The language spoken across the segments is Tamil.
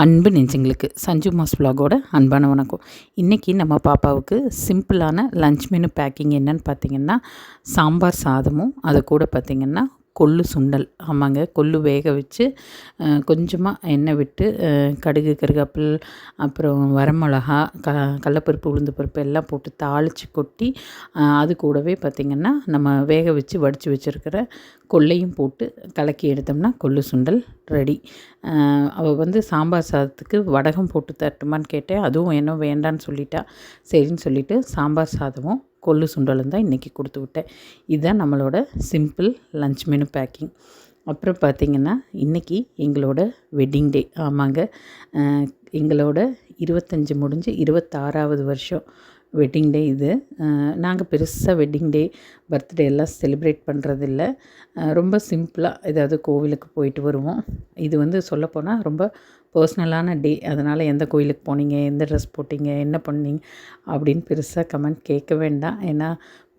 அன்பு நெஞ்சங்களுக்கு சஞ்சு மாஸ் vlog-ஓட அன்பான வணக்கம். இன்றைக்கி நம்ம பாப்பாவுக்கு சிம்பிளான லஞ்ச் மெனு பேக்கிங் என்னன்னு பார்த்திங்கன்னா, சாம்பார் சாதமும் அது கூட பார்த்திங்கன்னா கொள்ளு சுண்டல். ஆமாங்க, கொள்ளு வேக வச்சு கொஞ்சமாக எண்ணெய் விட்டு கடுகு கருவேப்பில் அப்புறம் வரமிளகா கடலப்பருப்பு உளுந்து பருப்பு எல்லாம் போட்டு தாளித்து கொட்டி அது கூடவே பார்த்திங்கன்னா நம்ம வேக வச்சு வடித்து வச்சுருக்கிற கொள்ளையும் போட்டு கலக்கி எடுத்தோம்னா கொள்ளு சுண்டல் ரெடி. அவள் வந்து சாம்பார் சாதத்துக்கு வடகம் போட்டு தரட்டுமான்னு கேட்டேன். அதுவும் என்ன வேண்டான்னு சொல்லிட்டா. சரின்னு சொல்லிவிட்டு சாம்பார் சாதமும் கொள்ளு சுண்டலும் தான் இன்றைக்கி கொடுத்து விட்டேன். இதுதான் நம்மளோட சிம்பிள் லஞ்ச் மெனு பேக்கிங். அப்புறம் பார்த்திங்கன்னா இன்றைக்கி எங்களோட வெட்டிங் டே. ஆமாங்க, எங்களோட 25 முடிஞ்சு 26வது வருஷம் வெட்டிங் டே இது. நாங்கள் பெருசாக வெட்டிங் டே பர்த்டே எல்லாம் செலிப்ரேட் பண்ணுறதில்ல. ரொம்ப சிம்பிளாக ஏதாவது கோவிலுக்கு போயிட்டு வருவோம். இது வந்து சொல்லப்போனால் ரொம்ப பர்சனலான டே. அதனால் எந்த கோயிலுக்கு போனீங்க, எந்த ட்ரெஸ் போட்டிங்க, என்ன பண்ணீங்க அப்படின்னு பெருசாக கமெண்ட் கேட்க வேண்டாம். ஏன்னா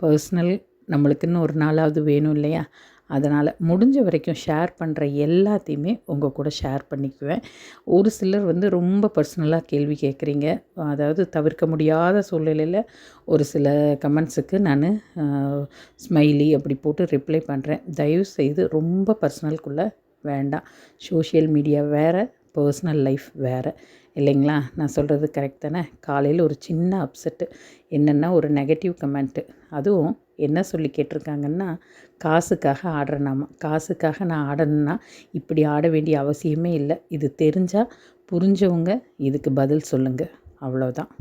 பர்சனல் நம்மளுக்குன்னு ஒரு நாளாவது வேணும் இல்லையா? அதனால் முடிஞ்ச வரைக்கும் ஷேர் பண்ணுற எல்லாத்தையுமே உங்கள் கூட ஷேர் பண்ணிக்குவேன். ஒரு சிலர் வந்து ரொம்ப பர்சனலாக கேள்வி கேட்குறீங்க. அதாவது தவிர்க்க முடியாத சூழ்நிலையில் ஒரு சில கமெண்ட்ஸுக்கு நான் ஸ்மைலி அப்படி போட்டு ரிப்ளை பண்ணுறேன். தயவுசெய்து ரொம்ப பர்சனலுக்குள்ளே வேண்டாம். சோஷியல் மீடியா வேறு, பர்சனல் லைஃப் வேறு இல்லைங்களா? நான் சொல்கிறது கரெக்ட் தானே? காலையில் ஒரு சின்ன அப்செட்டு என்னென்னா ஒரு நெகட்டிவ் கமெண்ட்டு. அதுவும் என்ன சொல்லி கேட்டிருக்காங்கன்னா, காசுக்காக ஆடுறேனாமா. காசுக்காக நான் ஆடணுன்னா இப்படி ஆட வேண்டிய அவசியமே இல்லை. இது தெரிஞ்சால் புரிஞ்சவங்க இதுக்கு பதில் சொல்லுங்கள். அவ்வளோதான்.